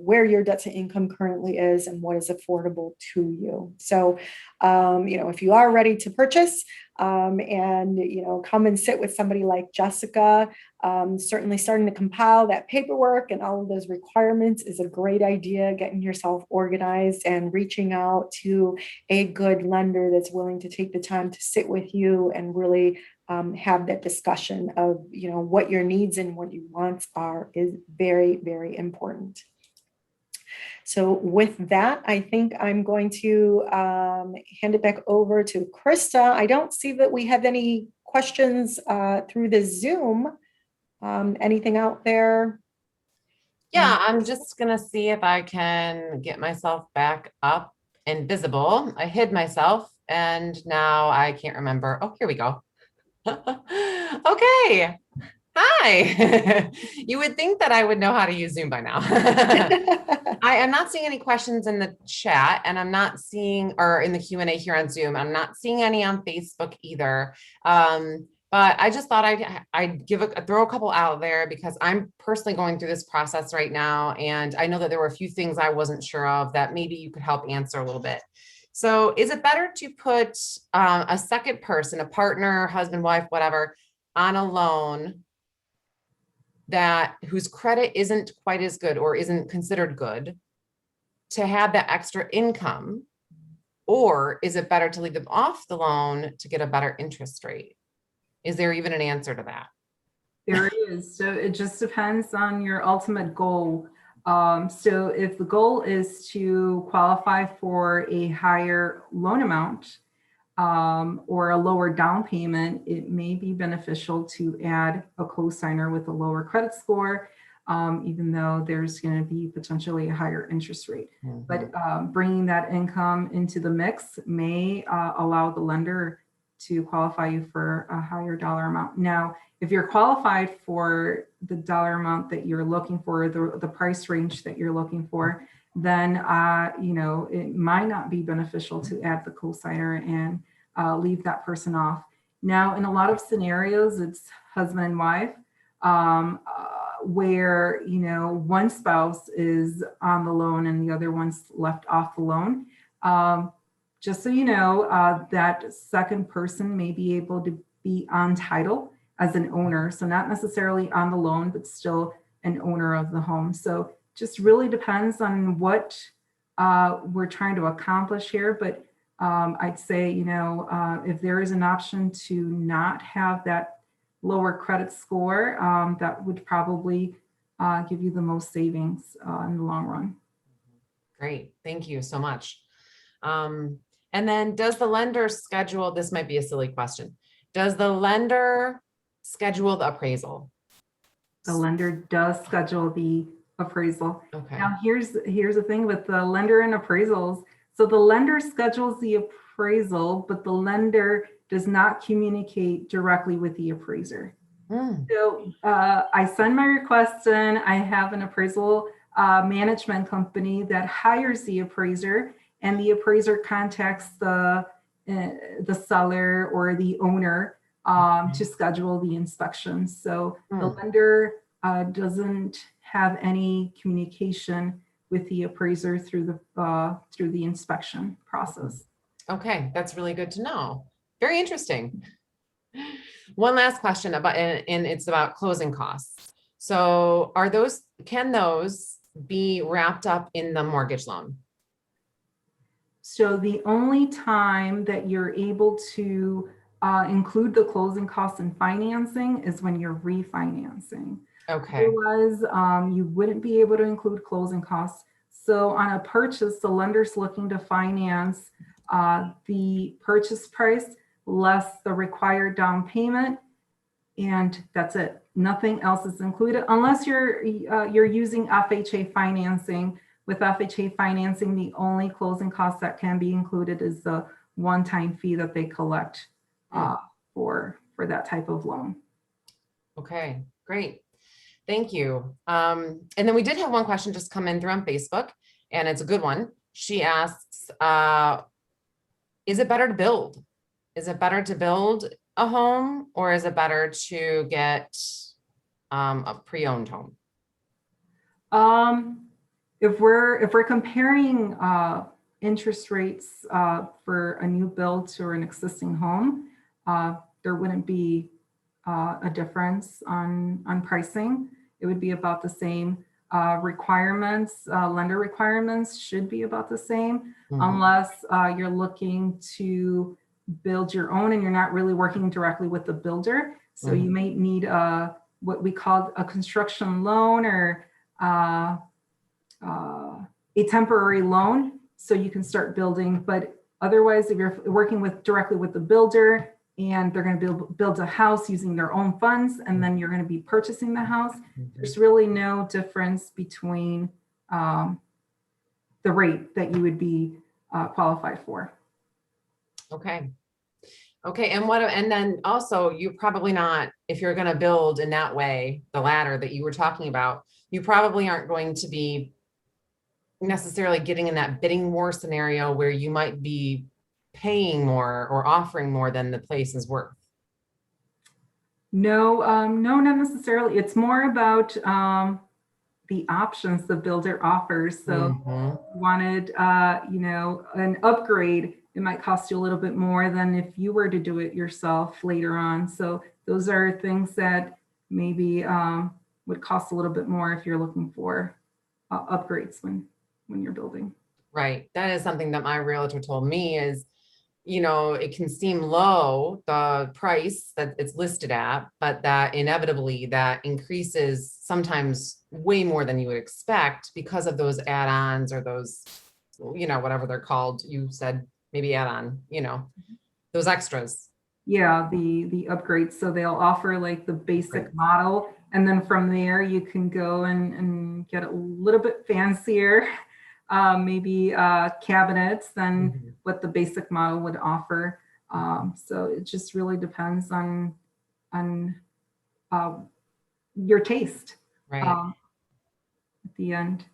where your debt to income currently is and what is affordable to you. So, if you are ready to purchase and, come and sit with somebody like Jessica, certainly starting to compile that paperwork and all of those requirements is a great idea, getting yourself organized and reaching out to a good lender that's willing to take the time to sit with you and really have that discussion of, what your needs and what your wants are is very, very important. So with that, I think I'm going to hand it back over to Krista. I don't see that we have any questions through the Zoom. Anything out there? Yeah, I'm just gonna see if I can get myself back up and visible. I hid myself and now I can't remember. Oh, here we go. Okay. Hi. You would think that I would know how to use Zoom by now. I am not seeing any questions in the chat, and I'm not seeing, or in the Q&A here on Zoom. I'm not seeing any on Facebook either. But I just thought I'd throw a couple out there because I'm personally going through this process right now. And I know that there were a few things I wasn't sure of that maybe you could help answer a little bit. So is it better to put a second person, a partner, husband, wife, whatever, on a loan whose credit isn't quite as good or isn't considered good to have that extra income? Or is it better to leave them off the loan to get a better interest rate? Is there even an answer to that? There is. So it just depends on your ultimate goal. So if the goal is to qualify for a higher loan amount or a lower down payment, it may be beneficial to add a cosigner with a lower credit score, even though there's going to be potentially a higher interest rate. Mm-hmm. But bringing that income into the mix may allow the lender to qualify you for a higher dollar amount. Now, if you're qualified for the dollar amount that you're looking for, the price range that you're looking for, then it might not be beneficial to add the cosigner and leave that person off. Now, in a lot of scenarios, it's husband and wife, where one spouse is on the loan and the other one's left off the loan. Just so you know, that second person may be able to be on title as an owner. So not necessarily on the loan, but still an owner of the home. So just really depends on what we're trying to accomplish here. But I'd say, if there is an option to not have that lower credit score, that would probably give you the most savings in the long run. Great. Thank you so much. And then does the lender schedule, this might be a silly question, does the lender schedule the appraisal? The lender does schedule the appraisal. Okay. Now here's the thing with the lender and appraisals. So the lender schedules the appraisal, but the lender does not communicate directly with the appraiser. So I send my request in, I have an appraisal management company that hires the appraiser, and the appraiser contacts the seller or the owner to schedule the inspection. So the lender doesn't have any communication with the appraiser through the inspection process. Okay, that's really good to know. Very interesting. One last question about, and it's about closing costs. So can those be wrapped up in the mortgage loan? So the only time that you're able to include the closing costs and financing is when you're refinancing. Okay. Otherwise, you wouldn't be able to include closing costs. So on a purchase, the lender's looking to finance the purchase price less the required down payment, and that's it. Nothing else is included unless you're using FHA financing. With FHA financing, the only closing cost that can be included is the one-time fee that they collect for that type of loan. Okay, great. Thank you. And then we did have one question just come in through on Facebook, and it's a good one. She asks, is it better to build? Is it better to build a home, or is it better to get a pre-owned home? If we're comparing interest rates for a new build to an existing home, there wouldn't be a difference on pricing. It would be about the same. Requirements, lender requirements should be about the same, unless you're looking to build your own and you're not really working directly with the builder. So you may need what we call a construction loan or a temporary loan, so you can start building. But otherwise, if you're working directly with the builder and they're going to build a house using their own funds, and then you're going to be purchasing the house, there's really no difference between the rate that you would be qualified for. Okay. Okay. And then also, you're probably not, if you're going to build in that way, the ladder that you were talking about, you probably aren't going to be necessarily getting in that bidding war scenario where you might be paying more or offering more than the place is worth. No, no, not necessarily. It's more about the options the builder offers. So wanted, an upgrade, it might cost you a little bit more than if you were to do it yourself later on. So those are things that maybe would cost a little bit more if you're looking for upgrades when you're building. Right. That is something that my realtor told me is, it can seem low, the price that it's listed at, but that inevitably that increases sometimes way more than you would expect because of those add-ons or those, whatever they're called. You said maybe add-on, those extras. Yeah, the upgrades. So they'll offer like the basic model, and then from there you can go and get a little bit fancier, maybe cabinets than what the basic model would offer. So it just really depends on your taste Right. at the end.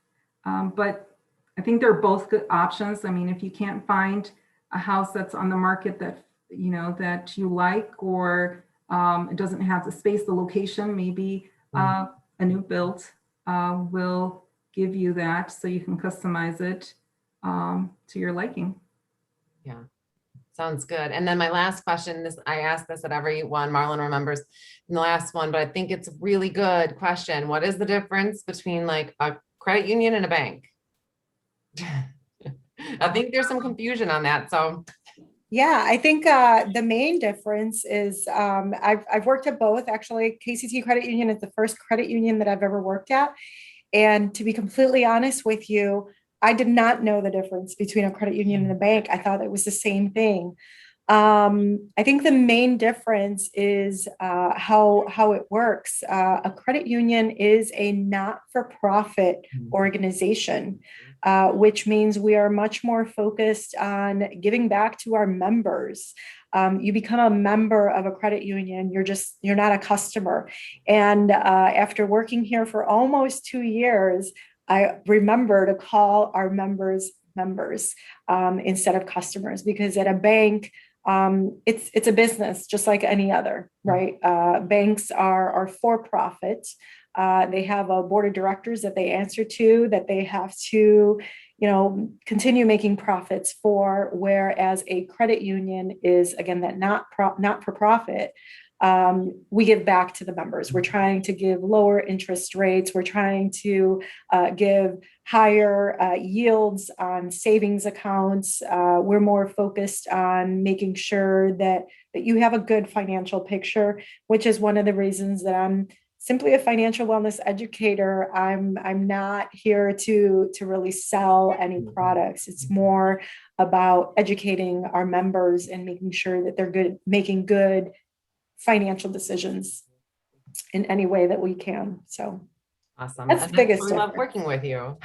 But I think they're both good options. I mean, if you can't find a house that's on the market that that you like, or it doesn't have the space, the location, maybe a new build will give you that, so you can customize it to your liking. Yeah, sounds good. And then my last question, I asked this at every one, Marlon remembers in the last one, but I think it's a really good question. What is the difference between like a credit union and a bank? I think there's some confusion on that. So yeah, I think the main difference is I've worked at both. Actually, KCC Credit Union is the first credit union that I've ever worked at. And to be completely honest with you, I did not know the difference between a credit union and a bank. I thought it was the same thing. I think the main difference is how it works. A credit union is a not-for-profit organization, which means we are much more focused on giving back to our members. You become a member of a credit union, you're not a customer. And after working here for almost 2 years, I remember to call our members instead of customers, because at a bank, it's a business just like any other, right? Banks are for profit. They have a board of directors that they answer to, that they have to, continue making profits for, whereas a credit union is, again, that not for profit. we give back to the members. We're trying to give lower interest rates. We're trying to give higher yields on savings accounts. We're more focused on making sure that you have a good financial picture, which is one of the reasons that I'm simply a financial wellness educator. I'm not here to really sell any products. It's more about educating our members and making sure that they're making good financial decisions in any way that we can. So Awesome. that's And the biggest we love difference. working with you.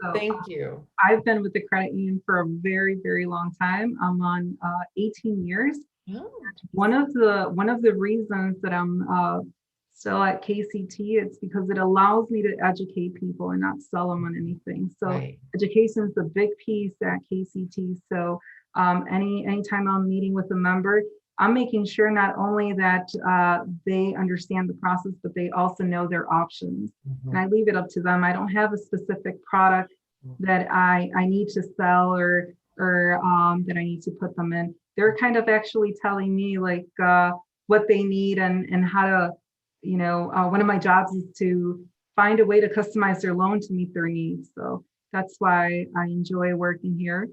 So, Thank you. I've been with the credit union for a very, very long time. I'm on 18 years. Oh, One of the reasons that I'm still at KCT, it's because it allows me to educate people and not sell them on anything. So right. education is a big piece at KCT. So anytime I'm meeting with a member, I'm making sure not only that they understand the process, but they also know their options. And I leave it up to them. I don't have a specific product that I need to sell or that I need to put them in. They're kind of actually telling me like what they need and how to, one of my jobs is to find a way to customize their loan to meet their needs. So that's why I enjoy working here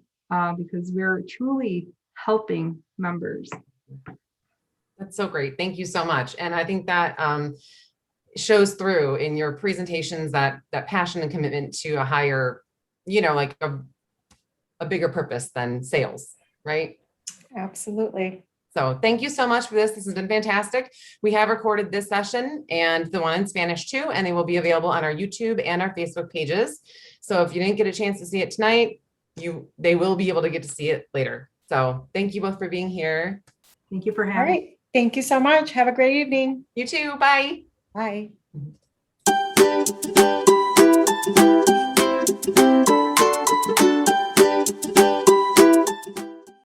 because we're truly helping members. That's so great. Thank you so much. And I think that shows through in your presentations that passion and commitment to a higher, like a bigger purpose than sales, right? Absolutely. So thank you so much for this. This has been fantastic. We have recorded this session and the one in Spanish too, and they will be available on our YouTube and our Facebook pages. So if you didn't get a chance to see it tonight, they will be able to get to see it later. So thank you both for being here. Thank you for All having me. right. Thank you so much. Have a great evening. You too. Bye. Bye.